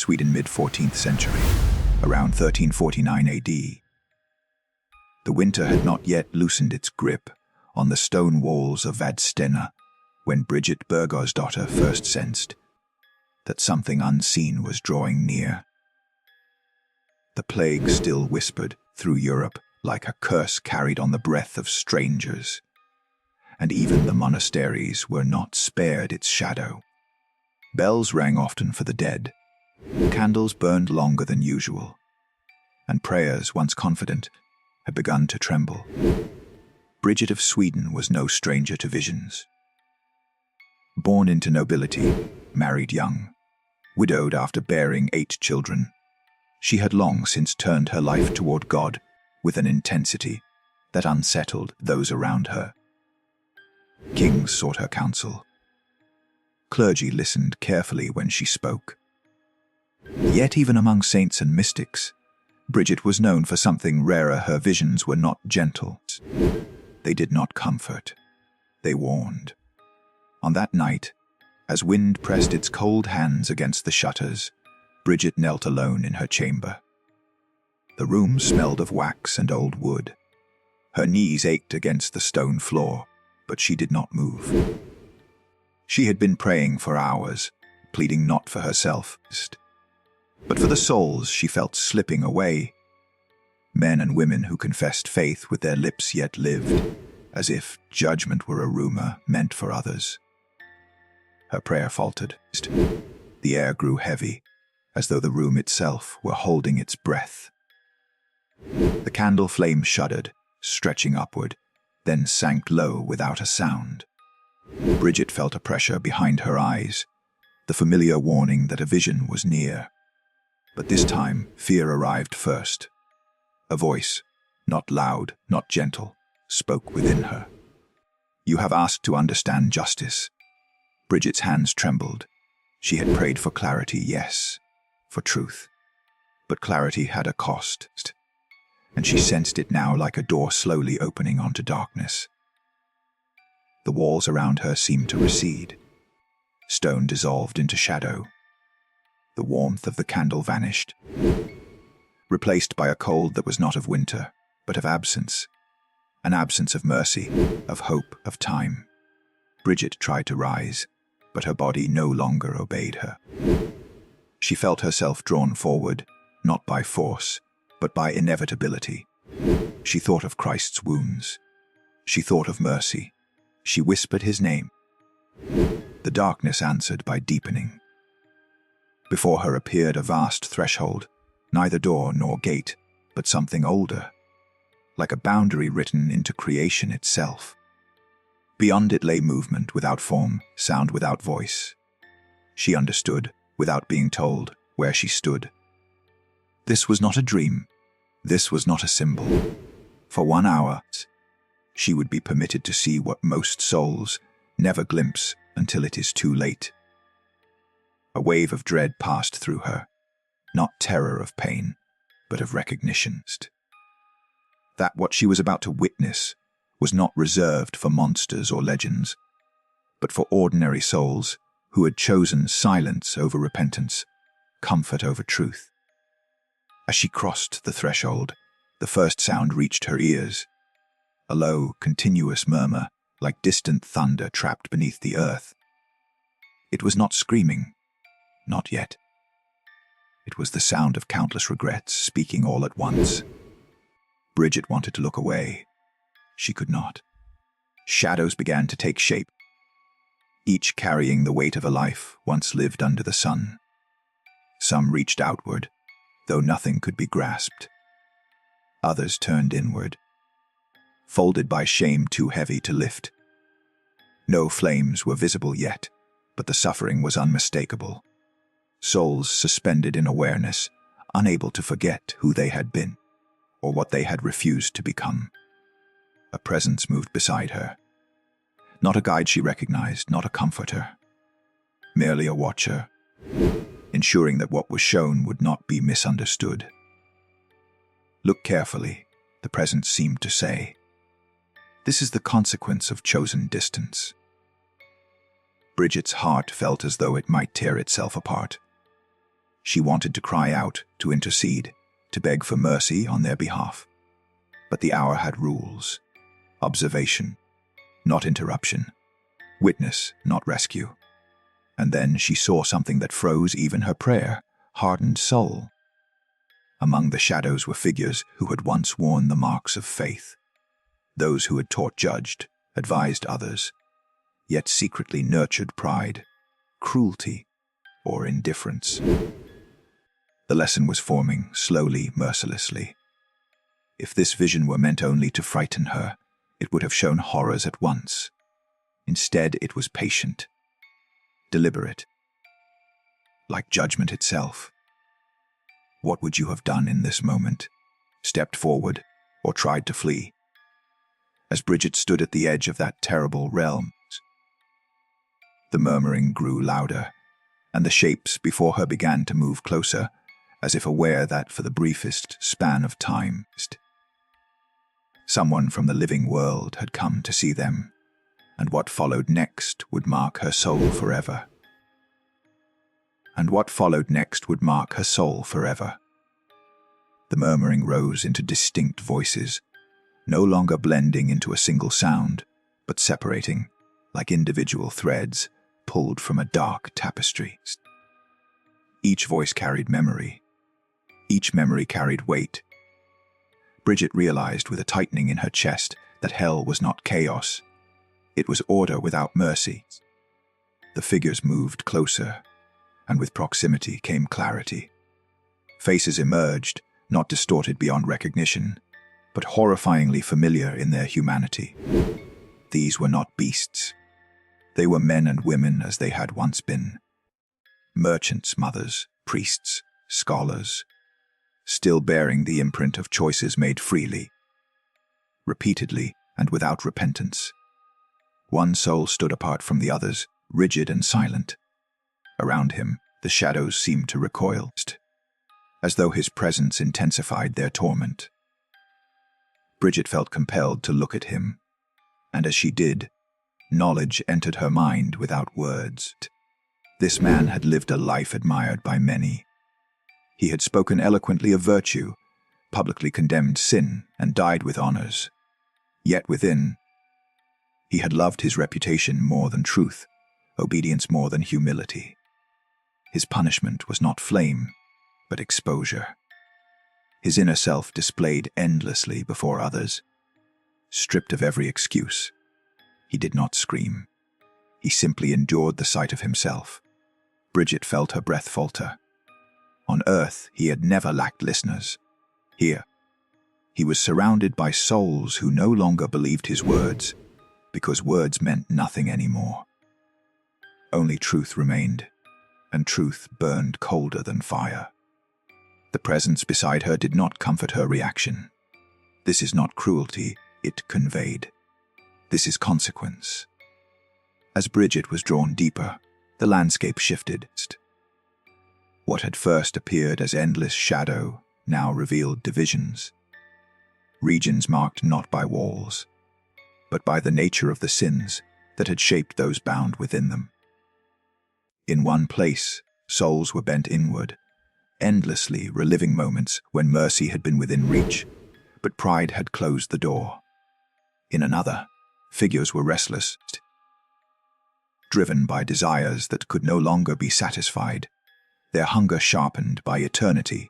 Sweden, mid-14th century, around 1349 AD. The winter had not yet loosened its grip on the stone walls of Vadstena when Bridget daughter first sensed that something unseen was drawing near. The plague still whispered through Europe like a curse carried on the breath of strangers, and even the monasteries were not spared its shadow. Bells rang often for the dead, candles burned longer than usual, and prayers, once confident, had begun to tremble. Bridget of Sweden was no stranger to visions. Born into nobility, married young, widowed after bearing 8 children, she had long since turned her life toward God with an intensity that unsettled those around her. Kings sought her counsel. Clergy listened carefully when she spoke. Yet even among saints and mystics, Bridget was known for something rarer. Her visions were not gentle. They did not comfort. They warned. On that night, as wind pressed its cold hands against the shutters, Bridget knelt alone in her chamber. The room smelled of wax and old wood. Her knees ached against the stone floor, but she did not move. She had been praying for hours, pleading not for herself, but for the souls she felt slipping away. Men and women who confessed faith with their lips yet lived, as if judgment were a rumor meant for others. Her prayer faltered. The air grew heavy, as though the room itself were holding its breath. The candle flame shuddered, stretching upward, then sank low without a sound. Bridget felt a pressure behind her eyes, the familiar warning that a vision was near. But this time, fear arrived first. A voice, not loud, not gentle, spoke within her. "You have asked to understand justice." Bridget's hands trembled. She had prayed for clarity, yes, for truth. But clarity had a cost, and she sensed it now like a door slowly opening onto darkness. The walls around her seemed to recede. Stone dissolved into shadow. The warmth of the candle vanished, replaced by a cold that was not of winter, but of absence. An absence of mercy, of hope, of time. Bridget tried to rise, but her body no longer obeyed her. She felt herself drawn forward, not by force, but by inevitability. She thought of Christ's wounds. She thought of mercy. She whispered his name. The darkness answered by deepening. Before her appeared a vast threshold, neither door nor gate, but something older, like a boundary written into creation itself. Beyond it lay movement without form, sound without voice. She understood, without being told, where she stood. This was not a dream. This was not a symbol. For 1 hour, she would be permitted to see what most souls never glimpse until it is too late. A wave of dread passed through her, not terror of pain, but of recognition. That what she was about to witness was not reserved for monsters or legends, but for ordinary souls who had chosen silence over repentance, comfort over truth. As she crossed the threshold, the first sound reached her ears, a low, continuous murmur like distant thunder trapped beneath the earth. It was not screaming, not yet. It was the sound of countless regrets speaking all at once. Bridget wanted to look away. She could not. Shadows began to take shape, each carrying the weight of a life once lived under the sun. Some reached outward, though nothing could be grasped. Others turned inward, folded by shame too heavy to lift. No flames were visible yet, but the suffering was unmistakable. Souls suspended in awareness, unable to forget who they had been, or what they had refused to become. A presence moved beside her. Not a guide she recognized, not a comforter. Merely a watcher, ensuring that what was shown would not be misunderstood. "Look carefully," the presence seemed to say. "This is the consequence of chosen distance." Bridget's heart felt as though it might tear itself apart. She wanted to cry out, to intercede, to beg for mercy on their behalf. But the hour had rules. Observation, not interruption. Witness, not rescue. And then she saw something that froze even her prayer, hardened soul. Among the shadows were figures who had once worn the marks of faith. Those who had taught, judged, advised others, yet secretly nurtured pride, cruelty, or indifference. The lesson was forming, slowly, mercilessly. If this vision were meant only to frighten her, it would have shown horrors at once. Instead, it was patient, deliberate, like judgment itself. What would you have done in this moment? Stepped forward, or tried to flee? As Bridget stood at the edge of that terrible realm, the murmuring grew louder, and the shapes before her began to move closer, as if aware that for the briefest span of time, someone from the living world had come to see them, and what followed next would mark her soul forever. The murmuring rose into distinct voices, no longer blending into a single sound, but separating, like individual threads pulled from a dark tapestry. Each voice carried memory. Each memory carried weight. Bridget realized with a tightening in her chest that hell was not chaos. It was order without mercy. The figures moved closer, and with proximity came clarity. Faces emerged, not distorted beyond recognition, but horrifyingly familiar in their humanity. These were not beasts. They were men and women as they had once been. Merchants, mothers, priests, scholars, still bearing the imprint of choices made freely, repeatedly, and without repentance. One soul stood apart from the others, rigid and silent. Around him, the shadows seemed to recoil, as though his presence intensified their torment. Bridget felt compelled to look at him, and as she did, knowledge entered her mind without words. This man had lived a life admired by many. He had spoken eloquently of virtue, publicly condemned sin, and died with honors. Yet within, he had loved his reputation more than truth, obedience more than humility. His punishment was not flame, but exposure. His inner self displayed endlessly before others. Stripped of every excuse, he did not scream. He simply endured the sight of himself. Bridget felt her breath falter. On earth, he had never lacked listeners. Here, he was surrounded by souls who no longer believed his words, because words meant nothing anymore. Only truth remained, and truth burned colder than fire. The presence beside her did not comfort her reaction. This is not cruelty, it conveyed. This is consequence. As Bridget was drawn deeper, the landscape shifted. What had first appeared as endless shadow now revealed divisions. Regions marked not by walls, but by the nature of the sins that had shaped those bound within them. In one place, souls were bent inward, endlessly reliving moments when mercy had been within reach, but pride had closed the door. In another, figures were restless, driven by desires that could no longer be satisfied, their hunger sharpened by eternity.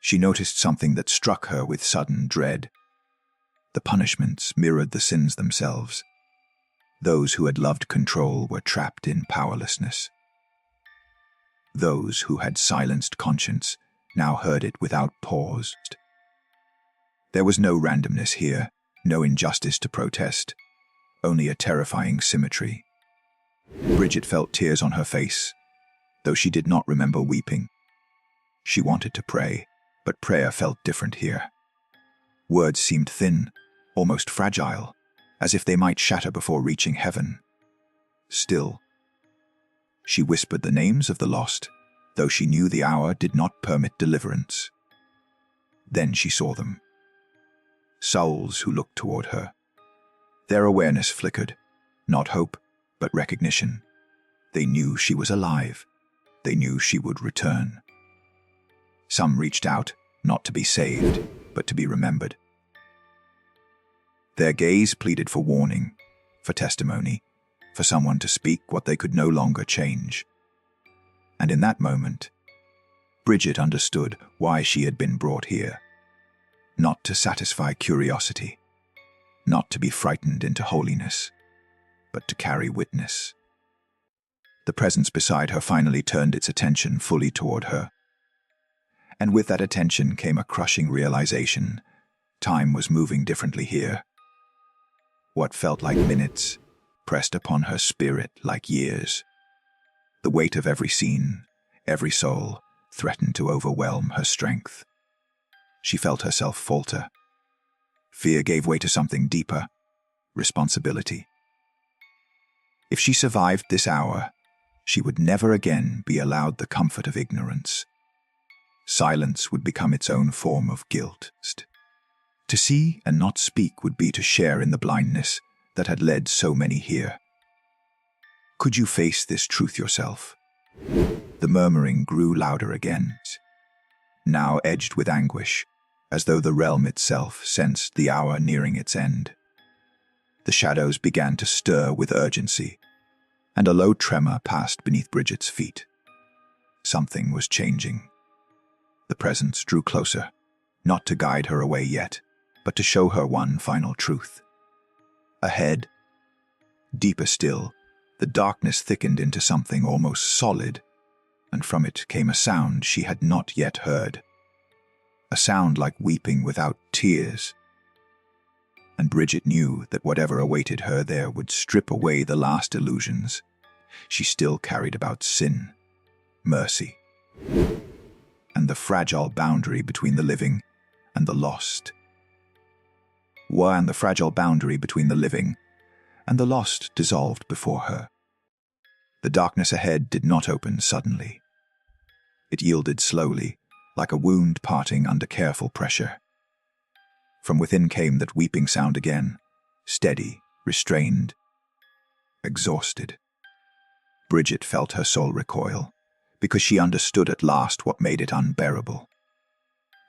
She noticed something that struck her with sudden dread. The punishments mirrored the sins themselves. Those who had loved control were trapped in powerlessness. Those who had silenced conscience now heard it without pause. There was no randomness here, no injustice to protest, only a terrifying symmetry. Bridget felt tears on her face, though she did not remember weeping. She wanted to pray, but prayer felt different here. Words seemed thin, almost fragile, as if they might shatter before reaching heaven. Still, she whispered the names of the lost, though she knew the hour did not permit deliverance. Then she saw them. Souls who looked toward her. Their awareness flickered, not hope, but recognition. They knew she was alive. they knew she would return. Some reached out, not to be saved, but to be remembered. Their gaze pleaded for warning, for testimony, for someone to speak what they could no longer change. And in that moment, Bridget understood why she had been brought here. Not to satisfy curiosity, not to be frightened into holiness, but to carry witness. The presence beside her finally turned its attention fully toward her. And with that attention came a crushing realization: time was moving differently here. What felt like minutes pressed upon her spirit like years. The weight of every scene, every soul, threatened to overwhelm her strength. She felt herself falter. Fear gave way to something deeper: responsibility. If she survived this hour, she would never again be allowed the comfort of ignorance. Silence would become its own form of guilt. To see and not speak would be to share in the blindness that had led so many here. Could you face this truth yourself? The murmuring grew louder again, now edged with anguish, as though the realm itself sensed the hour nearing its end. The shadows began to stir with urgency, and a low tremor passed beneath Bridget's feet. Something was changing. The presence drew closer, not to guide her away yet, but to show her one final truth. Ahead, deeper still, the darkness thickened into something almost solid, and from it came a sound she had not yet heard. A sound like weeping without tears. And Bridget knew that whatever awaited her there would strip away the last illusions. She still carried about sin, mercy, and the fragile boundary between the living and the lost. And the fragile boundary between the living and the lost dissolved before her. The darkness ahead did not open suddenly. It yielded slowly, like a wound parting under careful pressure. From within came that weeping sound again, steady, restrained, exhausted. Bridget felt her soul recoil, because she understood at last what made it unbearable.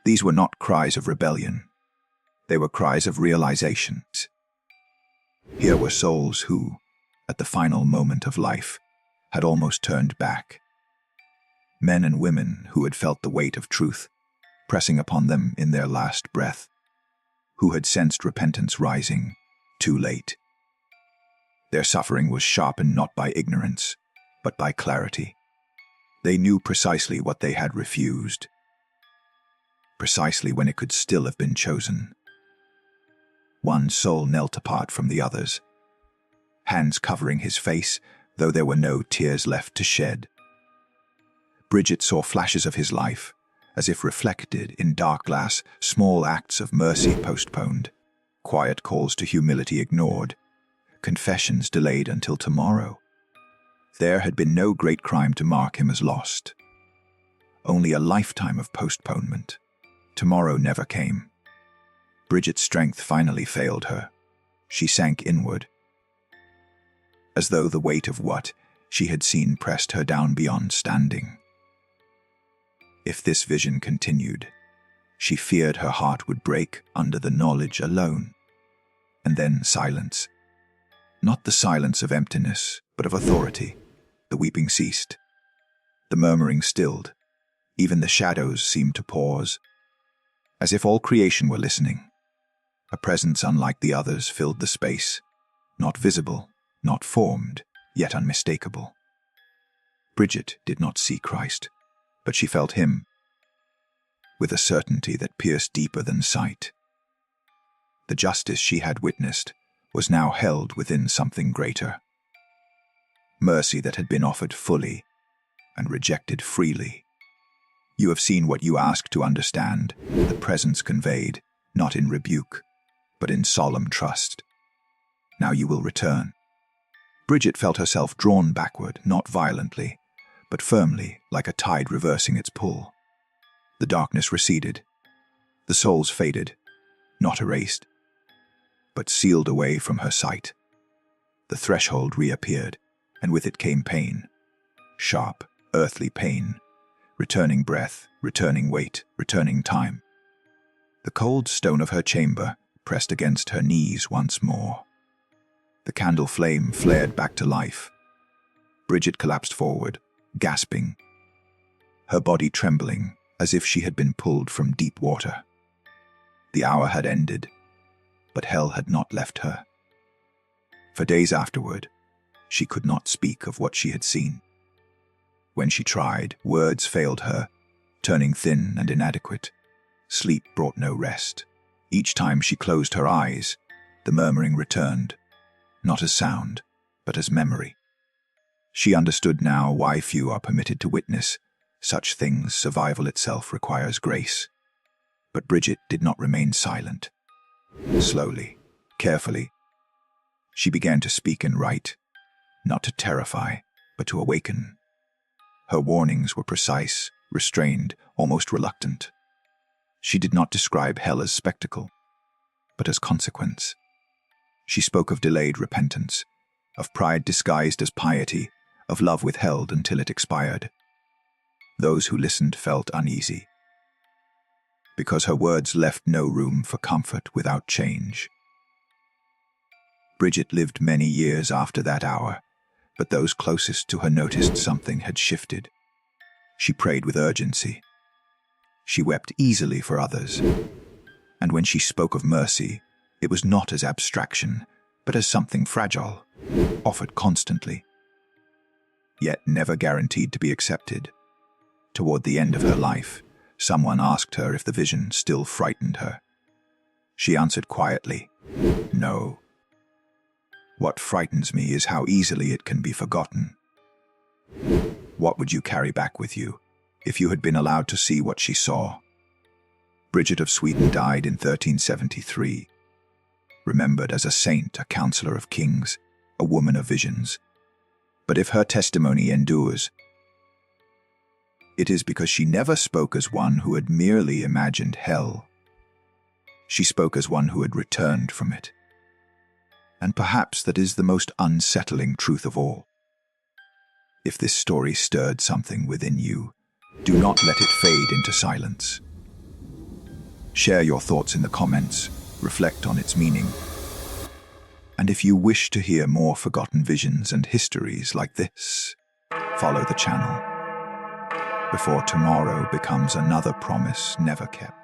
These were not cries of rebellion. They were cries of realization. Here were souls who, at the final moment of life, had almost turned back. Men and women who had felt the weight of truth pressing upon them in their last breath, who had sensed repentance rising, too late. Their suffering was sharpened not by ignorance, but by clarity. They knew precisely what they had refused, precisely when it could still have been chosen. One soul knelt apart from the others, hands covering his face, though there were no tears left to shed. Bridget saw flashes of his life, as if reflected in dark glass, small acts of mercy postponed, quiet calls to humility ignored, confessions delayed until tomorrow. There had been no great crime to mark him as lost. Only a lifetime of postponement. Tomorrow never came. Bridget's strength finally failed her. She sank inward, as though the weight of what she had seen pressed her down beyond standing. If this vision continued, she feared her heart would break under the knowledge alone. And then silence. Not the silence of emptiness, but of authority. The weeping ceased. The murmuring stilled. Even the shadows seemed to pause, as if all creation were listening. A presence unlike the others filled the space, not visible, not formed, yet unmistakable. Bridget did not see Christ, but she felt him, with a certainty that pierced deeper than sight. The justice she had witnessed was now held within something greater. Mercy that had been offered fully and rejected freely. You have seen what you asked to understand, the presence conveyed, not in rebuke, but in solemn trust. Now you will return. Bridget felt herself drawn backward, not violently, but firmly, like a tide reversing its pull. The darkness receded. The souls faded, not erased, but sealed away from her sight. The threshold reappeared, and with it came pain, sharp, earthly pain, returning breath, returning weight, returning time. The cold stone of her chamber pressed against her knees once more. The candle flame flared back to life. Bridget collapsed forward, gasping, her body trembling as if she had been pulled from deep water. The hour had ended, but hell had not left her. For days afterward, she could not speak of what she had seen. When she tried, words failed her, turning thin and inadequate. Sleep brought no rest. Each time she closed her eyes, the murmuring returned, not as sound, but as memory. She understood now why few are permitted to witness such things. Survival itself requires grace. But Bridget did not remain silent. Slowly, carefully, she began to speak and write, not to terrify, but to awaken. Her warnings were precise, restrained, almost reluctant. She did not describe hell as spectacle, but as consequence. She spoke of delayed repentance, of pride disguised as piety, of love withheld until it expired. Those who listened felt uneasy, because her words left no room for comfort without change. Bridget lived many years after that hour, but those closest to her noticed something had shifted. She prayed with urgency. She wept easily for others. And when she spoke of mercy, it was not as abstraction, but as something fragile, offered constantly, yet never guaranteed to be accepted. Toward the end of her life, someone asked her if the vision still frightened her. She answered quietly, "No. What frightens me is how easily it can be forgotten." What would you carry back with you if you had been allowed to see what she saw? Bridget of Sweden died in 1373, remembered as a saint, a counselor of kings, a woman of visions. But if her testimony endures, it is because she never spoke as one who had merely imagined hell. She spoke as one who had returned from it. And perhaps that is the most unsettling truth of all. If this story stirred something within you, do not let it fade into silence. Share your thoughts in the comments, reflect on its meaning. And if you wish to hear more forgotten visions and histories like this, follow the channel before tomorrow becomes another promise never kept.